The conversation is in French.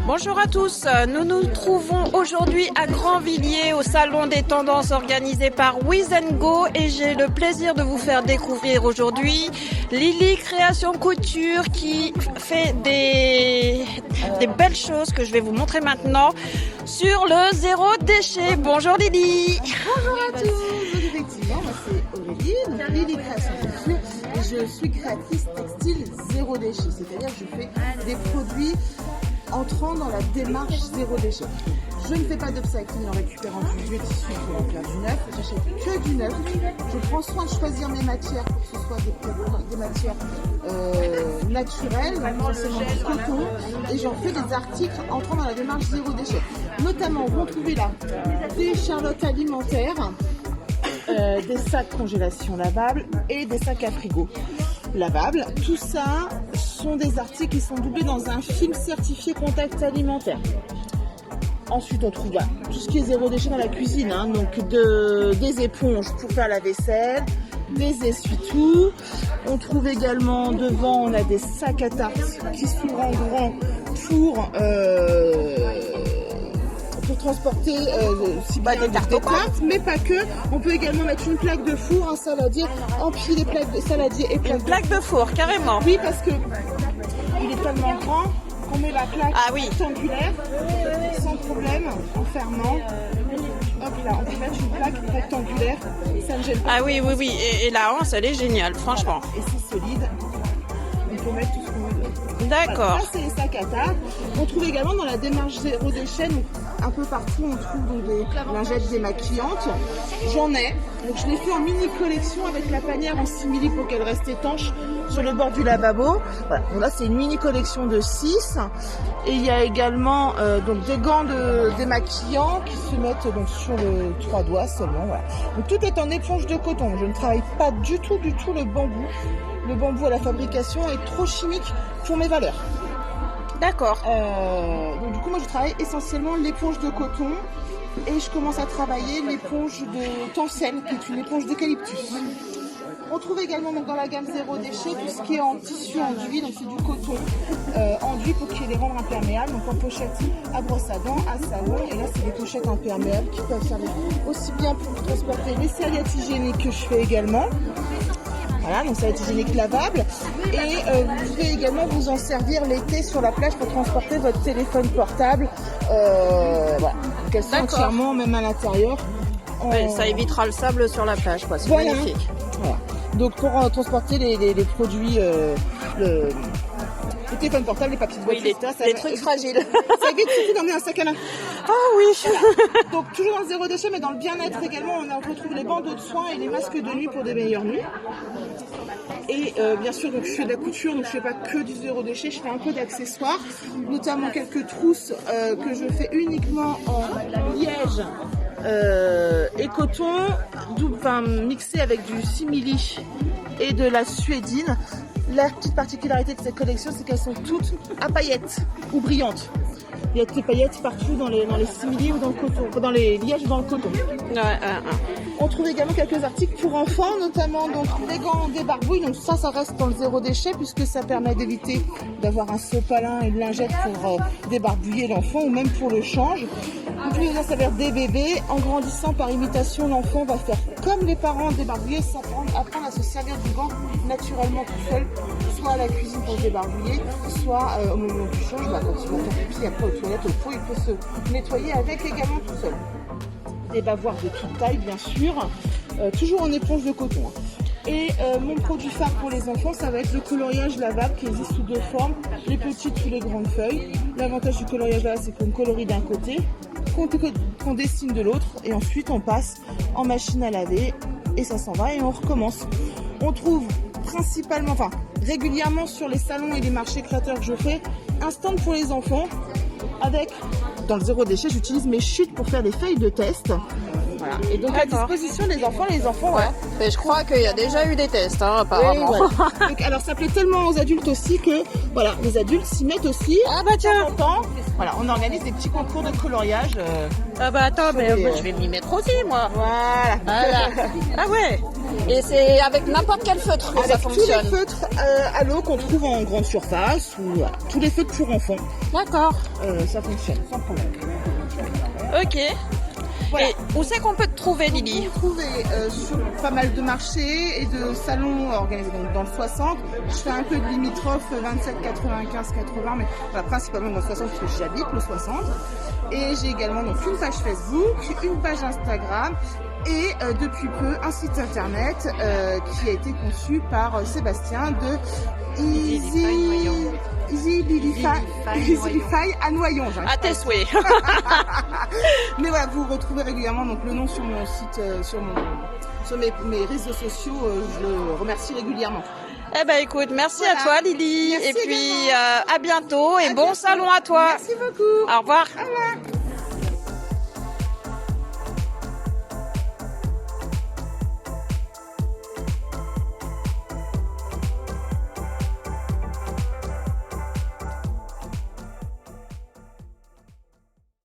Bonjour à tous, nous nous trouvons aujourd'hui à Grandvilliers au salon des tendances organisé par Wiz & Go et j'ai le plaisir de vous faire découvrir aujourd'hui Lily Création Couture qui fait des belles choses que je vais vous montrer maintenant sur le zéro déchet. Bonjour Lily. Bonjour à tous. Donc effectivement, moi c'est Aurélie, donc Lily Création Couture et je suis créatrice textile zéro déchet, c'est-à-dire que je fais des produits entrant dans la démarche zéro déchet. Je ne fais pas d'upcycling en récupérant du vieux tissu pour en faire du neuf, j'achète que du neuf. Je prends soin de choisir mes matières pour que ce soit des matières naturelles, essentiellement du coton, et j'en fais des articles entrant dans la démarche zéro déchet. Notamment, vous trouvez là des charlottes alimentaires, des sacs congélation lavables et des sacs à frigo lavables. Tout ça sont des articles qui sont doublés dans un film certifié contact alimentaire. Ensuite, on trouve tout ce qui est zéro déchet dans la cuisine, hein, donc des éponges pour faire la vaisselle, des essuie-tout. On trouve également devant, on a des sacs à tarte qui s'ouvrent en grand pour transporter des tartes, mais pas que. On peut également mettre une plaque de four, un saladier, empiler des plaques de saladier et plaque de four, carrément. Oui, parce que il est tellement grand qu'on met la plaque rectangulaire sans problème en fermant. Hop là, on peut mettre une plaque rectangulaire, ça ne gêne pas. Ah oui, et la hanse, elle est géniale, franchement. Et c'est solide, on peut mettre tout ce qu'on veut. D'accord. Ça, c'est les sacs à table. On trouve également dans la démarche zéro déchet, donc un peu partout, on trouve donc des lingettes démaquillantes. J'en ai, donc je l'ai fait en mini collection avec la panière en simili pour qu'elle reste étanche sur le bord du lavabo. Voilà. Donc là, c'est une mini collection de 6. Et il y a également donc des gants démaquillants qui se mettent donc sur le 3 doigts seulement. Voilà. Donc tout est en éponge de coton. Je ne travaille pas du tout le bambou. Le bambou à la fabrication est trop chimique pour mes valeurs. D'accord. Donc du coup, moi je travaille essentiellement l'éponge de coton et je commence à travailler l'éponge de Tencel, qui est une éponge d'eucalyptus. On trouve également donc, dans la gamme zéro déchet tout ce qui est en tissu enduit, donc c'est du coton enduit pour qu'il les rende imperméables, donc en pochette à brosse à dents, à savon, et là c'est des pochettes imperméables qui peuvent servir aussi bien pour transporter les serviettes hygiéniques que je fais également. Voilà, donc ça va être hygiénique lavable et vous pouvez également vous en servir l'été sur la plage pour transporter votre téléphone portable. Voilà, donc elles sont entièrement, même à l'intérieur. Ouais, ça évitera le sable sur la plage, quoi. C'est magnifique. Voilà. Donc pour transporter les produits, le téléphone portable, les papiers de voiture, les trucs fragiles. Ça évite surtout d'emmener un sac à main. Ah oui. Voilà. Donc toujours dans le zéro déchet, mais dans le bien-être également, on retrouve les bandeaux de soins et les masques de nuit pour des meilleures nuits. Et bien sûr, donc je fais de la couture, donc je fais pas que du zéro déchet, je fais un peu d'accessoires, notamment quelques trousses que je fais uniquement en liège et coton, mixé avec du simili et de la suédine. La petite particularité de cette collection, c'est qu'elles sont toutes à paillettes ou brillantes. Il y a des paillettes partout dans les simili ou dans le coton, dans les lièges ou dans le coton. On trouve également quelques articles pour enfants, notamment donc des gants débarbouilles. Donc ça reste dans le zéro déchet puisque ça permet d'éviter d'avoir un sopalin et une lingette pour débarbouiller l'enfant ou même pour le change. Vous pouvez ça s'avère des bébés. En grandissant par imitation, l'enfant va faire comme les parents débarbouiller, apprendre à se servir du gant naturellement tout seul, soit à la cuisine pour se débarbouiller, soit au moment du change, quand il va faire pipi après aux toilettes, au pot, il peut se nettoyer avec également tout seul. Des bavoirs de toute taille, bien sûr, toujours en éponge de coton. Et mon produit phare pour les enfants, ça va être le coloriage lavable qui existe sous 2 formes, les petites ou les grandes feuilles. L'avantage du coloriage lavable, c'est qu'on colorie d'un côté, qu'on dessine de l'autre, et ensuite on passe en machine à laver, et ça s'en va, et on recommence. On trouve régulièrement sur les salons et les marchés créateurs que je fais, un stand pour les enfants, avec, dans le zéro déchet, j'utilise mes chutes pour faire des feuilles de test. Voilà. Et donc à disposition des enfants, Mais je crois qu'il y a déjà eu des tests, apparemment. Oui, voilà. Donc, alors ça plaît tellement aux adultes aussi que voilà, les adultes s'y mettent aussi. Ah bah tiens. Voilà, on organise des petits concours de coloriage. Ah bah attends, mais je vais m'y mettre aussi, moi. Voilà. Ah ouais. Et c'est avec n'importe quel feutre que ça Avec tous fonctionne. les feutres à l'eau qu'on trouve en grande surface ou voilà, tous les feutres pour enfants, D'accord. ça fonctionne sans problème. Ok. Voilà. Et où c'est qu'on peut te trouver, Lily? Vous pouvez sur pas mal de marchés et de salons organisés donc dans le 60. Je fais un peu de limitrophe 27, 95, 80, mais voilà, principalement dans le 60 parce que j'habite le 60. Et j'ai également donc une page Facebook, une page Instagram et depuis peu un site internet qui a été conçu par Sébastien de Easy à Noyon. À tes souhaits. Mais voilà, vous retrouvez régulièrement donc le nom sur mon site, sur mes réseaux sociaux. Je le remercie régulièrement. Eh ben écoute, merci Voilà. à toi, Lily. Merci et puis également. à bientôt et À bon bientôt. salon à toi. Merci beaucoup. Au revoir. Au revoir.